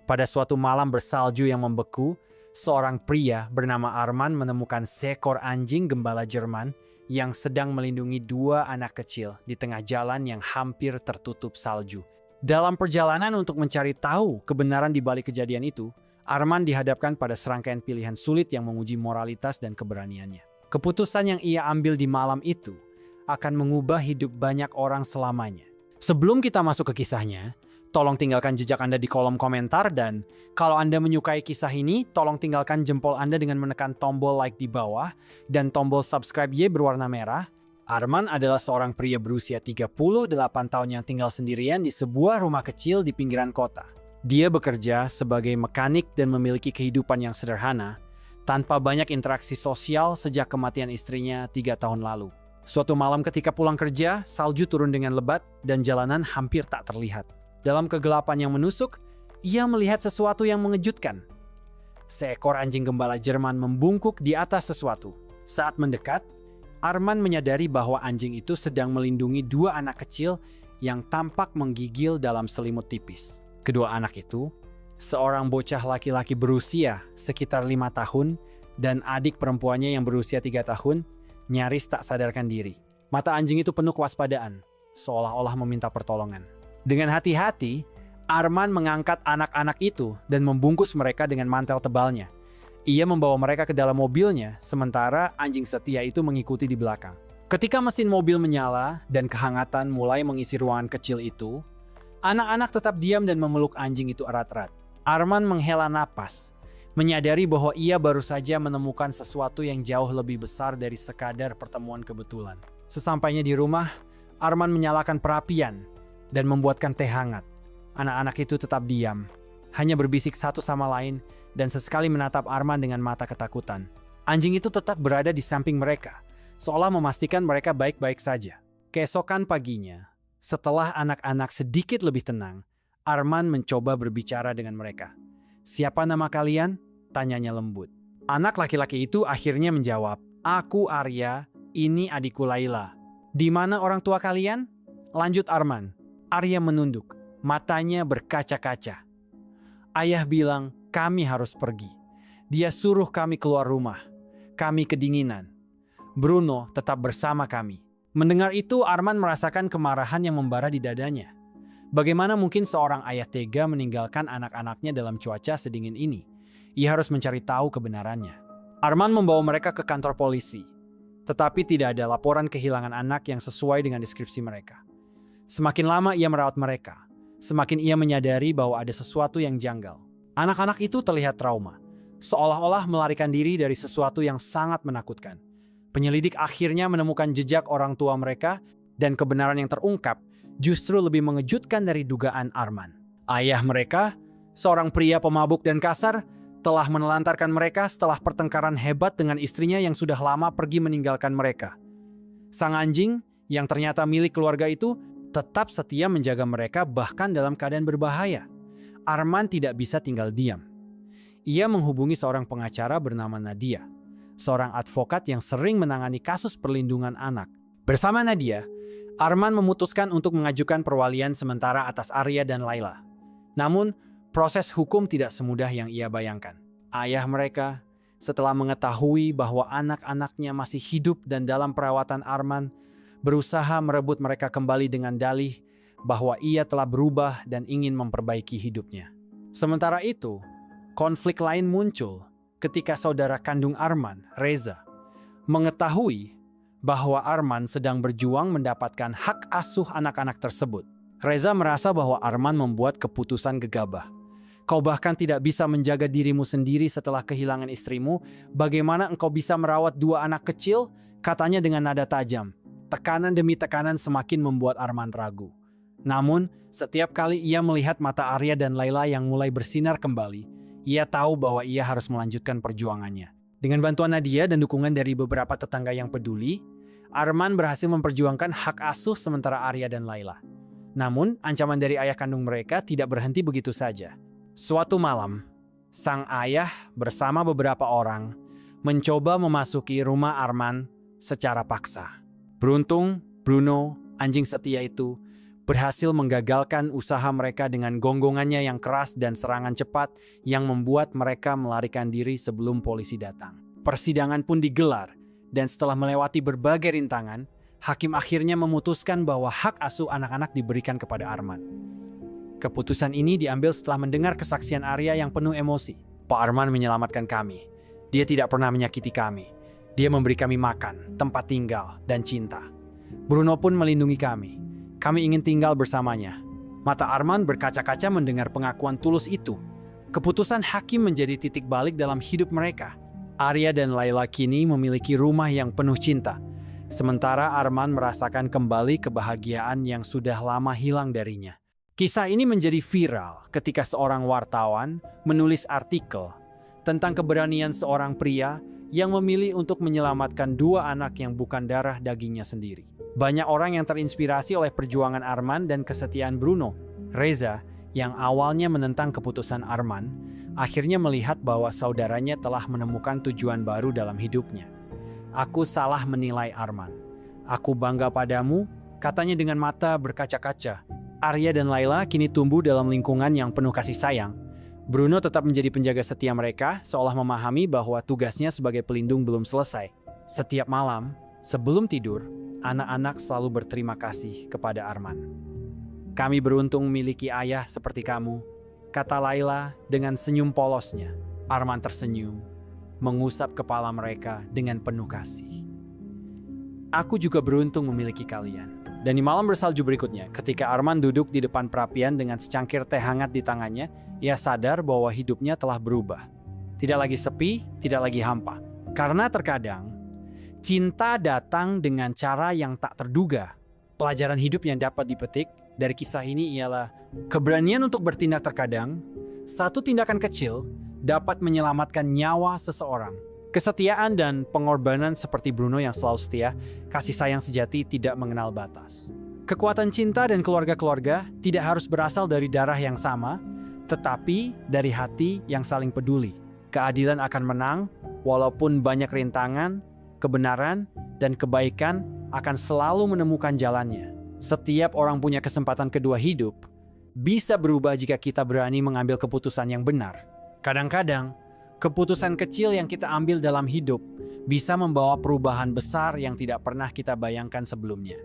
Pada suatu malam bersalju yang membeku, seorang pria bernama Arman menemukan seekor anjing gembala Jerman yang sedang melindungi dua anak kecil di tengah jalan yang hampir tertutup salju. Dalam perjalanan untuk mencari tahu kebenaran di balik kejadian itu, Arman dihadapkan pada serangkaian pilihan sulit yang menguji moralitas dan keberaniannya. Keputusan yang ia ambil di malam itu akan mengubah hidup banyak orang selamanya. Sebelum kita masuk ke kisahnya, tolong tinggalkan jejak Anda di kolom komentar, dan kalau Anda menyukai kisah ini, tolong tinggalkan jempol Anda dengan menekan tombol like di bawah dan tombol subscribe Y berwarna merah. Arman adalah seorang pria berusia 38 tahun yang tinggal sendirian di sebuah rumah kecil di pinggiran kota. Dia bekerja sebagai mekanik dan memiliki kehidupan yang sederhana, tanpa banyak interaksi sosial sejak kematian istrinya 3 tahun lalu. Suatu malam ketika pulang kerja, salju turun dengan lebat dan jalanan hampir tak terlihat. Dalam kegelapan yang menusuk, ia melihat sesuatu yang mengejutkan. Seekor anjing gembala Jerman membungkuk di atas sesuatu. Saat mendekat, Arman menyadari bahwa anjing itu sedang melindungi dua anak kecil yang tampak menggigil dalam selimut tipis. Kedua anak itu, seorang bocah laki-laki berusia sekitar 5 tahun dan adik perempuannya yang berusia 3 tahun, nyaris tak sadarkan diri. Mata anjing itu penuh kewaspadaan, seolah-olah meminta pertolongan. Dengan hati-hati, Arman mengangkat anak-anak itu dan membungkus mereka dengan mantel tebalnya. Ia membawa mereka ke dalam mobilnya, sementara anjing setia itu mengikuti di belakang. Ketika mesin mobil menyala dan kehangatan mulai mengisi ruangan kecil itu, anak-anak tetap diam dan memeluk anjing itu erat-erat. Arman menghela napas, menyadari bahwa ia baru saja menemukan sesuatu yang jauh lebih besar dari sekadar pertemuan kebetulan. Sesampainya di rumah, Arman menyalakan perapian dan membuatkan teh hangat. Anak-anak itu tetap diam, hanya berbisik satu sama lain dan sesekali menatap Arman dengan mata ketakutan. Anjing itu tetap berada di samping mereka, seolah memastikan mereka baik-baik saja. Keesokan paginya, setelah anak-anak sedikit lebih tenang, Arman mencoba berbicara dengan mereka. "Siapa nama kalian?" tanyanya lembut. Anak laki-laki itu akhirnya menjawab, "Aku Arya, ini adikku Laila." "Di mana orang tua kalian?" lanjut Arman. Arya menunduk, matanya berkaca-kaca. "Ayah bilang kami harus pergi. Dia suruh kami keluar rumah. Kami kedinginan. Bruno tetap bersama kami." Mendengar itu, Arman merasakan kemarahan yang membara di dadanya. Bagaimana mungkin seorang ayah tega meninggalkan anak-anaknya dalam cuaca sedingin ini? Ia harus mencari tahu kebenarannya. Arman membawa mereka ke kantor polisi, tetapi tidak ada laporan kehilangan anak yang sesuai dengan deskripsi mereka. Semakin lama ia merawat mereka, semakin ia menyadari bahwa ada sesuatu yang janggal. Anak-anak itu terlihat trauma, seolah-olah melarikan diri dari sesuatu yang sangat menakutkan. Penyelidik akhirnya menemukan jejak orang tua mereka, dan kebenaran yang terungkap justru lebih mengejutkan dari dugaan Arman. Ayah mereka, seorang pria pemabuk dan kasar, telah menelantarkan mereka setelah pertengkaran hebat dengan istrinya yang sudah lama pergi meninggalkan mereka. Sang anjing, yang ternyata milik keluarga itu, tetap setia menjaga mereka bahkan dalam keadaan berbahaya. Arman tidak bisa tinggal diam. Ia menghubungi seorang pengacara bernama Nadia, seorang advokat yang sering menangani kasus perlindungan anak. Bersama Nadia, Arman memutuskan untuk mengajukan perwalian sementara atas Arya dan Laila. Namun, proses hukum tidak semudah yang ia bayangkan. Ayah mereka, setelah mengetahui bahwa anak-anaknya masih hidup dan dalam perawatan Arman, berusaha merebut mereka kembali dengan dalih bahwa ia telah berubah dan ingin memperbaiki hidupnya. Sementara itu, konflik lain muncul ketika saudara kandung Arman, Reza, mengetahui bahwa Arman sedang berjuang mendapatkan hak asuh anak-anak tersebut. Reza merasa bahwa Arman membuat keputusan gegabah. "Kau bahkan tidak bisa menjaga dirimu sendiri setelah kehilangan istrimu. Bagaimana engkau bisa merawat dua anak kecil?" katanya dengan nada tajam. Tekanan demi tekanan semakin membuat Arman ragu. Namun, setiap kali ia melihat mata Arya dan Laila yang mulai bersinar kembali, ia tahu bahwa ia harus melanjutkan perjuangannya. Dengan bantuan Nadia dan dukungan dari beberapa tetangga yang peduli, Arman berhasil memperjuangkan hak asuh sementara Arya dan Laila. Namun, ancaman dari ayah kandung mereka tidak berhenti begitu saja. Suatu malam, sang ayah bersama beberapa orang mencoba memasuki rumah Arman secara paksa. Beruntung, Bruno, anjing setia itu, berhasil menggagalkan usaha mereka dengan gonggongannya yang keras dan serangan cepat yang membuat mereka melarikan diri sebelum polisi datang. Persidangan pun digelar, dan setelah melewati berbagai rintangan, hakim akhirnya memutuskan bahwa hak asuh anak-anak diberikan kepada Arman. Keputusan ini diambil setelah mendengar kesaksian Arya yang penuh emosi. Pak Arman menyelamatkan kami. Dia tidak pernah menyakiti kami. Dia memberi kami makan, tempat tinggal, dan cinta. Bruno pun melindungi kami. Kami ingin tinggal bersamanya. Mata Arman berkaca-kaca mendengar pengakuan tulus itu. Keputusan hakim menjadi titik balik dalam hidup mereka. Arya dan Laila kini memiliki rumah yang penuh cinta. Sementara Arman merasakan kembali kebahagiaan yang sudah lama hilang darinya. Kisah ini menjadi viral ketika seorang wartawan menulis artikel tentang keberanian seorang pria yang memilih untuk menyelamatkan dua anak yang bukan darah dagingnya sendiri. Banyak orang yang terinspirasi oleh perjuangan Arman dan kesetiaan Bruno. Reza, yang awalnya menentang keputusan Arman, akhirnya melihat bahwa saudaranya telah menemukan tujuan baru dalam hidupnya. Aku salah menilai Arman. Aku bangga padamu, katanya dengan mata berkaca-kaca. Arya dan Laila kini tumbuh dalam lingkungan yang penuh kasih sayang. Bruno tetap menjadi penjaga setia mereka, seolah memahami bahwa tugasnya sebagai pelindung belum selesai. Setiap malam, sebelum tidur, anak-anak selalu berterima kasih kepada Arman. Kami beruntung memiliki ayah seperti kamu, kata Laila dengan senyum polosnya. Arman tersenyum, mengusap kepala mereka dengan penuh kasih. Aku juga beruntung memiliki kalian. Dan di malam bersalju berikutnya, ketika Arman duduk di depan perapian dengan secangkir teh hangat di tangannya, ia sadar bahwa hidupnya telah berubah. Tidak lagi sepi, tidak lagi hampa. Karena terkadang, cinta datang dengan cara yang tak terduga. Pelajaran hidup yang dapat dipetik dari kisah ini ialah keberanian untuk bertindak terkadang, satu tindakan kecil dapat menyelamatkan nyawa seseorang. Kesetiaan dan pengorbanan seperti Bruno yang selalu setia, kasih sayang sejati tidak mengenal batas. Kekuatan cinta dan keluarga-keluarga tidak harus berasal dari darah yang sama, tetapi dari hati yang saling peduli. Keadilan akan menang, walaupun banyak rintangan, kebenaran dan kebaikan akan selalu menemukan jalannya. Setiap orang punya kesempatan kedua hidup, bisa berubah jika kita berani mengambil keputusan yang benar. Kadang-kadang, keputusan kecil yang kita ambil dalam hidup bisa membawa perubahan besar yang tidak pernah kita bayangkan sebelumnya.